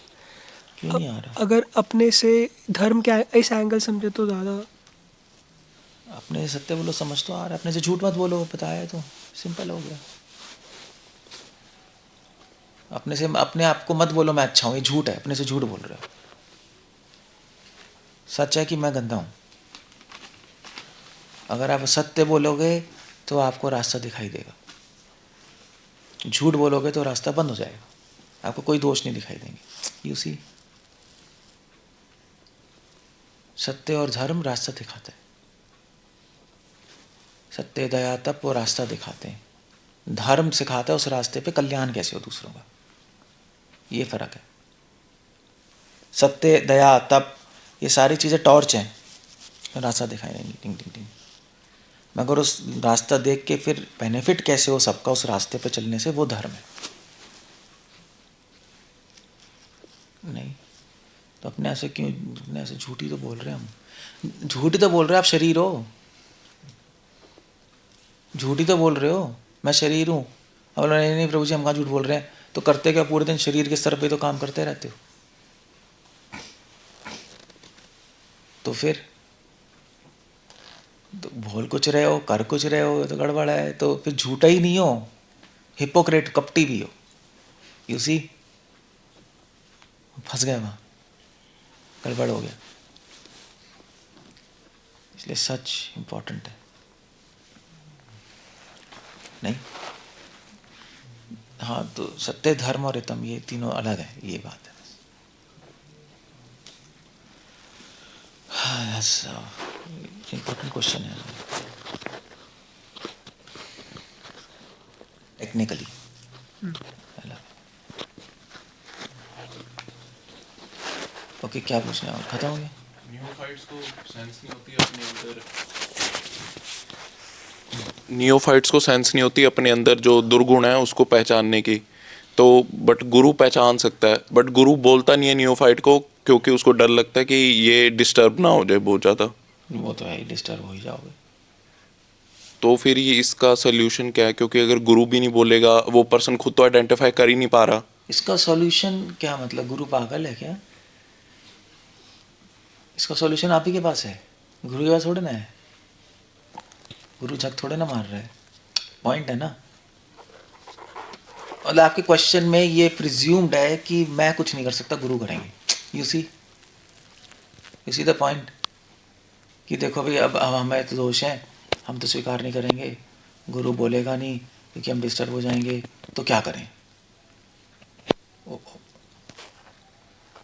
क्यों नहीं आ रहा? अगर अपने से धर्म क्या इस एंगल समझे तो ज़्यादा। अपने से सत्य बोलो, समझ तो आ रहा है। अपने से झूठ मत बोलो, बताया तो सिंपल हो गया। अपने से, अपने आप को मत बोलो मैं अच्छा हूँ, ये झूठ है, अपने से झूठ बोल रहे हो। सच है कि मैं गंदा हूँ। अगर आप सत्य बोलोगे तो आपको रास्ता दिखाई देगा, झूठ बोलोगे तो रास्ता बंद हो जाएगा, आपको कोई दोष नहीं दिखाई देंगे। यू सी, सत्य और धर्म रास्ता दिखाते हैं। सत्य, दया, तप वो रास्ता दिखाते हैं, धर्म सिखाता है उस रास्ते पे कल्याण कैसे हो दूसरों का। ये फर्क है। सत्य, दया, तप ये सारी चीज़ें टॉर्च हैं, रास्ता दिखाई देंगी, टिंग टिंग टिंग। मगर उस रास्ता देख के फिर बेनिफिट कैसे हो सबका उस रास्ते पे चलने से, वो धर्म है। नहीं तो अपने ऐसे क्यों, अपने ऐसे झूठी तो बोल रहे हैं हम, झूठी तो बोल रहे हैं आप, शरीर हो, झूठी तो बोल रहे हो मैं शरीर हूँ। और नहीं नहीं प्रभु जी हम कहाँ झूठ बोल रहे हैं, तो करते क्या पूरे दिन शरीर के स्तर पे तो काम करते रहते हो, तो फिर तो बोल कुछ रहे हो, कर कुछ रहे हो, तो गड़बड़ है। तो फिर झूठा ही नहीं हो, हिपोक्रेट, कपटी भी हो। यू सी, फंस गए वहाँ। गड़बड़ हो गया। इसलिए सच इम्पोर्टेंट है, नहीं? हाँ, तो सत्य, धर्म और हितम ये तीनों अलग है, ये बात है। हाँ, इम्पोर्टेंट क्वेश्चन है टेक्निकली। ओके, क्या पूछना है और खत्म हो गया? नियोफाइट्स को सेंस नहीं होती अपने अंदर, नियोफाइट्स को सेंस नहीं होती अपने अंदर जो दुर्गुण है उसको पहचानने की, तो बट गुरु पहचान सकता है, बट गुरु बोलता नहीं है नियोफाइट को, क्योंकि उसको डर लगता है कि ये डिस्टर्ब ना हो जाए बहुत ज़्यादा। वो तो है ही, डिस्टर्ब हो ही जाओगे। तो फिर ये इसका सोल्यूशन क्या है? क्योंकि अगर गुरु भी नहीं बोलेगा, वो पर्सन खुद तो आइडेंटिफाई कर ही नहीं पा रहा। इसका सॉल्यूशन क्या? मतलब गुरु पागल है क्या? इसका सॉल्यूशन आप ही के पास है, गुरु के पास थोड़े ना है। गुरु झक थोड़े ना मार रहा है, पॉइंट है ना। मतलब आपके क्वेश्चन में ये प्रिज्यूम्ड है कि मैं कुछ नहीं कर सकता, गुरु करेंगे। यू सी द पॉइंट कि देखो भाई, अब हमें तो दोष है, हम तो स्वीकार नहीं करेंगे, गुरु बोलेगा नहीं क्योंकि हम डिस्टर्ब हो जाएंगे, तो क्या करें?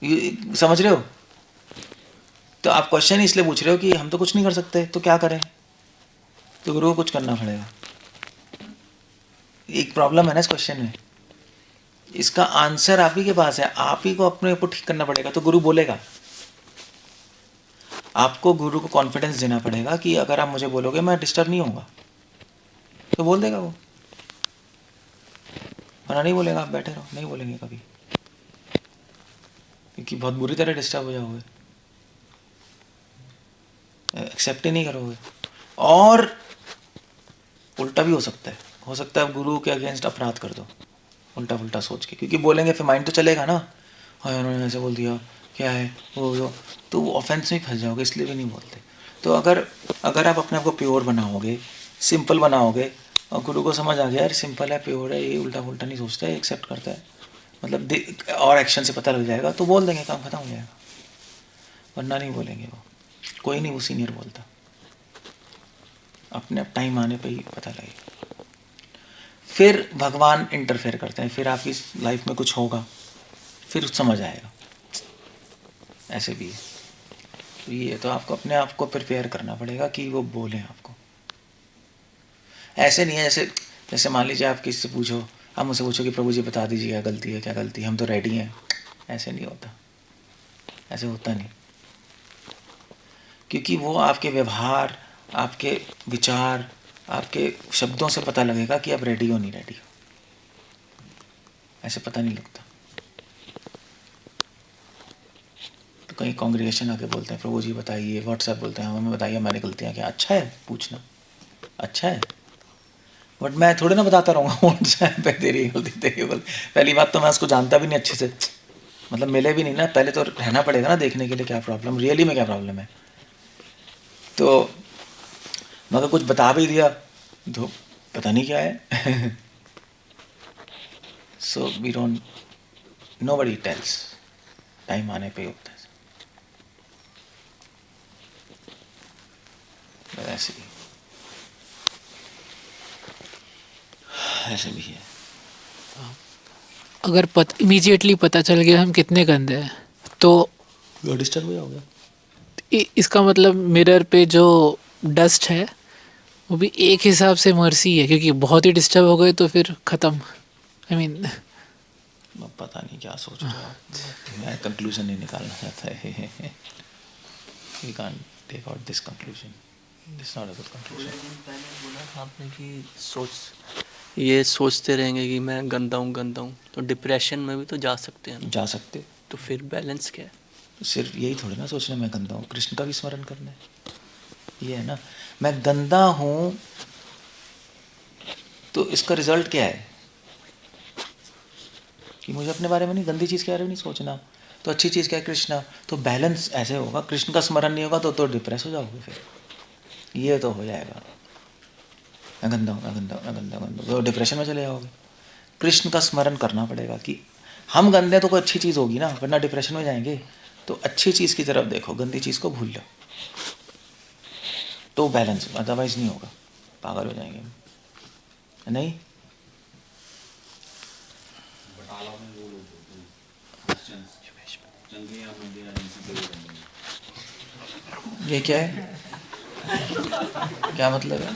ये समझ रहे हो? तो आप क्वेश्चन इसलिए पूछ रहे हो कि हम तो कुछ नहीं कर सकते, तो क्या करें? तो गुरु को कुछ करना पड़ेगा। एक प्रॉब्लम है ना इस क्वेश्चन में, इसका आंसर आप ही के पास है, आप ही को अपने ऊपर ठीक करना पड़ेगा। तो गुरु बोलेगा, आपको गुरु को कॉन्फिडेंस देना पड़ेगा कि अगर आप मुझे बोलोगे मैं डिस्टर्ब नहीं होऊंगा, तो बोल देगा वो। वरना नहीं बोलेगा, आप बैठे रहो, नहीं बोलेंगे कभी, क्योंकि बहुत बुरी तरह डिस्टर्ब हो जाओगे, एक्सेप्ट ही नहीं करोगे। और उल्टा भी हो सकता है गुरु के अगेंस्ट अपराध कर दो, उल्टा पुल्टा सोच के, क्योंकि बोलेंगे फिर माइंड तो चलेगा ना, हाँ उन्होंने ऐसे बोल दिया, क्या है वो, तो वो ऑफेंस में फंस जाओगे, इसलिए भी नहीं बोलते। तो अगर आप अपने आप को प्योर बनाओगे, सिंपल बनाओगे, और गुरु को समझ आ गया यार सिंपल है, प्योर है, ये उल्टा पुल्टा नहीं सोचता है, एक्सेप्ट करता है, मतलब और एक्शन से पता लग जाएगा, तो बोल देंगे, काम खत्म हो जाएगा। वरना नहीं बोलेंगे वो, कोई नहीं, वो सीनियर बोलता, अपने टाइम आने पे ही पता लगेगा। फिर भगवान इंटरफेयर करते हैं, फिर आपकी लाइफ में कुछ होगा, फिर समझ आएगा, ऐसे भी है। तो ये तो आपको अपने आप को प्रिपेयर करना पड़ेगा कि वो बोलें आपको। ऐसे नहीं है जैसे मान लीजिए आप किसी से पूछो, आप मुझसे पूछो कि प्रभु जी बता दीजिए क्या गलती है, क्या गलती है, हम तो रेडी हैं। ऐसे नहीं होता, ऐसे होता नहीं, क्योंकि वो आपके व्यवहार, आपके विचार, आपके शब्दों से पता लगेगा कि आप रेडी हो नहीं रेडी हो, ऐसे पता नहीं लगता। तो कहीं कांग्रेगेशन आके बोलते हैं प्रभु जी बताइए, व्हाट्सएप बोलते हैं हमें बताइए हमारी गलतियाँ क्या। अच्छा है पूछना, अच्छा है, बट मैं थोड़े ना बताता रहूँगा व्हाट्सएप पे तेरी गलती तेरी गलती। पहली बात तो मैं उसको जानता भी नहीं अच्छे से, मतलब मिले भी नहीं ना, पहले तो रहना पड़ेगा ना देखने के लिए क्या प्रॉब्लम, रियली में क्या प्रॉब्लम है। तो मगर कुछ बता भी दिया तो पता नहीं क्या है। So we don't, nobody tells, time आने पे होता है। ऐसे ही, ऐसे भी है। अगर इमीडिएटली पता चल गया हम कितने गंदे हैं, तो डिस्टर्ब हो जाओगे। इसका मतलब मिरर पे जो डस्ट है वो भी एक हिसाब से मर्सी है, क्योंकि बहुत ही डिस्टर्ब हो गए तो फिर ख़त्म। आई मीन पता नहीं क्या सोच रहे हो आप, मैं कंक्लूजन नहीं निकालना चाहता है। We can't take out this conclusion, this not a good conclusion. पहले बोला था आपने कि ये सोचते रहेंगे कि मैं गंदा हूँ, तो डिप्रेशन में भी तो जा सकते हैं। जा सकते, तो फिर बैलेंस क्या है? सिर्फ यही थोड़ी ना सोचना मैं गंदा हूँ, कृष्ण का भी स्मरण करना है, ये है ना। मैं गंदा हूँ तो इसका रिजल्ट क्या है कि मुझे अपने बारे में नहीं, गंदी चीज़ के बारे में नहीं सोचना, तो अच्छी चीज़ क्या है, कृष्णा। तो बैलेंस ऐसे होगा, कृष्ण का स्मरण नहीं होगा तो डिप्रेस हो जाओगे, फिर ये तो हो जाएगा, मैं गंदा हूँ, मैं गंदा हूँ, मैं गंदा हूँ, तो डिप्रेशन में चले जाओगे। कृष्ण का स्मरण करना पड़ेगा कि हम गंदे हैं तो कोई अच्छी चीज़ होगी ना, वरना डिप्रेशन में जाएंगे। तो अच्छी चीज़ की तरफ देखो, गंदी चीज़ को भूल लो, तो बैलेंस, अदरवाइज नहीं होगा, पागल हो जाएंगे नहीं। ये क्या है, क्या मतलब है?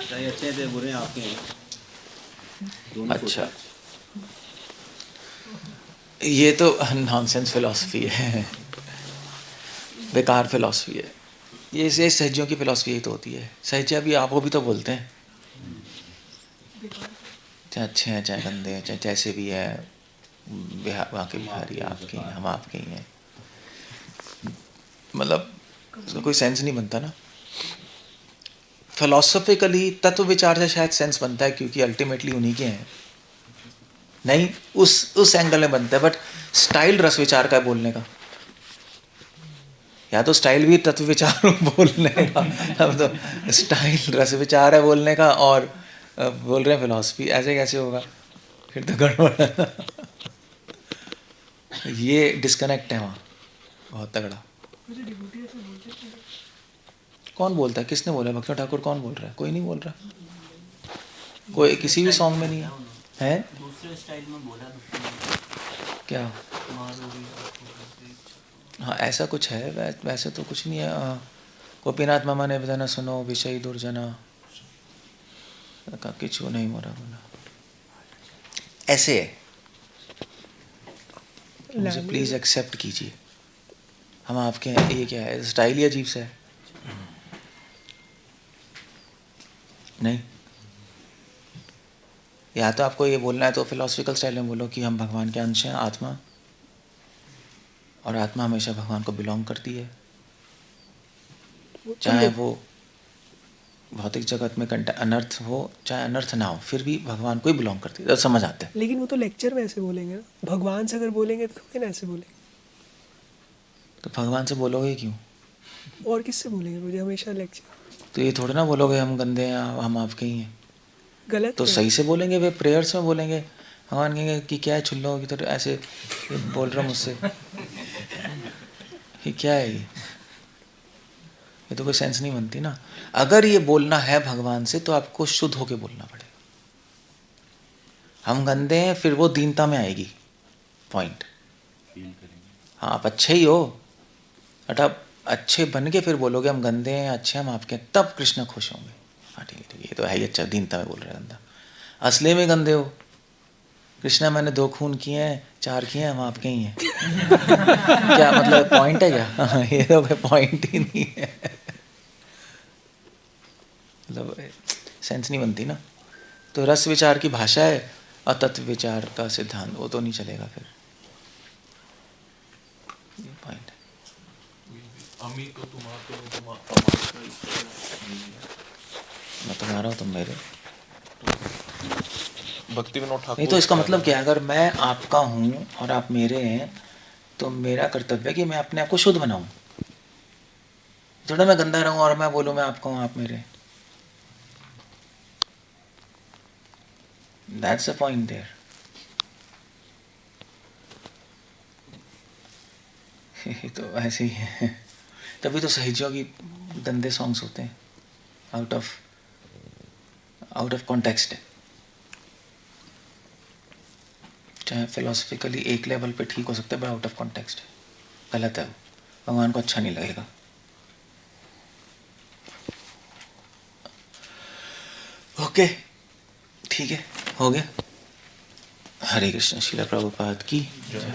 चाहे अच्छे थे बुरे आपके हैं। अच्छा, ये तो नॉनसेंस फिलॉसफी है, बेकार फिलॉसफी है ये सहजियों की फिलॉसफी यही तो होती है। सहजिया भी आपको भी तो बोलते हैं, चाहे अच्छे हैं चाहे गंदे हैं, चाहे जैसे भी है, वहाँ के बिहारी आपके हैं, हम आपके ही हैं, मतलब उसका कोई सेंस नहीं बनता ना। फिलोसफिकली तत्व विचार से शायद सेंस बनता है, क्योंकि अल्टीमेटली उन्हीं के हैं, नहीं उस एंगल में बनता है। बट स्टाइल रस विचार का है बोलने का, या तो स्टाइल भी तत्व विचार बोलने का, अब तो स्टाइल रस विचार है बोलने का और बोल रहे हैं फिलॉसफी, ऐसे कैसे होगा, फिर तो गड़बड़ है। ये डिस्कनेक्ट है वहाँ बहुत तगड़ा। कौन बोलता है, किसने बोला, भक्ति ठाकुर कौन बोल रहा है? कोई नहीं बोल रहा, कोई किसी भी सॉन्ग में नहीं है, है? दूसरे स्टाइल में बोला क्या? हाँ ऐसा कुछ है, वैसे तो कुछ नहीं है। गोपीनाथ मामा ने बताना सुनो विषय दुर्जना का किचू नहीं मोरा बोला, ऐसे है। मुझे प्लीज एक्सेप्ट कीजिए, हम आपके हैं। ये क्या है, स्टाइल ही अजीब सा है नहीं। या तो आपको ये बोलना है तो फिलोसफिकल स्टाइल में बोलो कि हम भगवान के अंश हैं, आत्मा, और आत्मा हमेशा भगवान को बिलोंग करती है, चाहे वो भौतिक जगत में अनर्थ हो चाहे अनर्थ ना हो, फिर भी भगवान को ही बिलोंग करती है, तो समझ आते हैं। लेकिन वो तो लेक्चर में ऐसे बोलेंगे ना, भगवान से अगर बोलेंगे तो थोड़ी ना ऐसे बोलेंगे। तो भगवान से बोलोगे क्यों? और किससे बोलेंगे, मुझे हमेशा लेक्चर। तो ये थोड़ा ना बोलोगे हम गंदे हैं हम आपके ही हैं, गलत तो है। सही से बोलेंगे, वे प्रेयर्स में बोलेंगे। भगवान कहेंगे कि क्या है छुल्लो की तो ऐसे बोल रहा मुझसे, ये क्या है, ये तो कोई सेंस नहीं बनती ना। अगर ये बोलना है भगवान से तो आपको शुद्ध होके बोलना पड़ेगा। हम गंदे हैं, फिर वो दीनता में आएगी पॉइंट। हाँ आप अच्छे ही हो, बट आप अच्छे बन के फिर बोलोगे हम गंदे हैं अच्छे हम आपके, तब कृष्ण खुश होंगे। हाँ ठीक है ये तो है ही, अच्छा दीनता में बोल रहे हैं गंदा, असली में गंदे हो। कृष्णा मैंने 2 खून किए हैं 4 किए हैं, हम आपके ही हैं। क्या मतलब पॉइंट है क्या? ये तो कोई पॉइंट ही नहीं है, मतलब सेंस नहीं बनती ना। तो रस विचार की भाषा है और तत्व विचार का सिद्धांत, वो तो नहीं चलेगा फिर, पॉइंट है। मैं तुम्हारा हूँ तुम मेरे, भक्ति विनोद ठाकुर। नहीं तो इसका मतलब क्या है, अगर मैं आपका हूँ और आप मेरे हैं तो मेरा कर्तव्य है कि मैं अपने आप को शुद्ध बनाऊं, थोड़ा मैं गंदा रहूं और मैं बोलूं मैं आपका हूँ आप मेरे। That's the point there. तो ऐसे ही है, तभी तो सहजियों की गंदे सॉन्ग्स होते हैं, आउट ऑफ कॉन्टेक्स्ट है। चाहे फिलोसफिकली एक लेवल पे ठीक हो सकता है, बट आउट ऑफ कॉन्टेक्स्ट है, गलत है, भगवान को अच्छा नहीं लगेगा। ओके ठीक है, हो गया। हरे कृष्ण। श्रील प्रभुपाद की जय।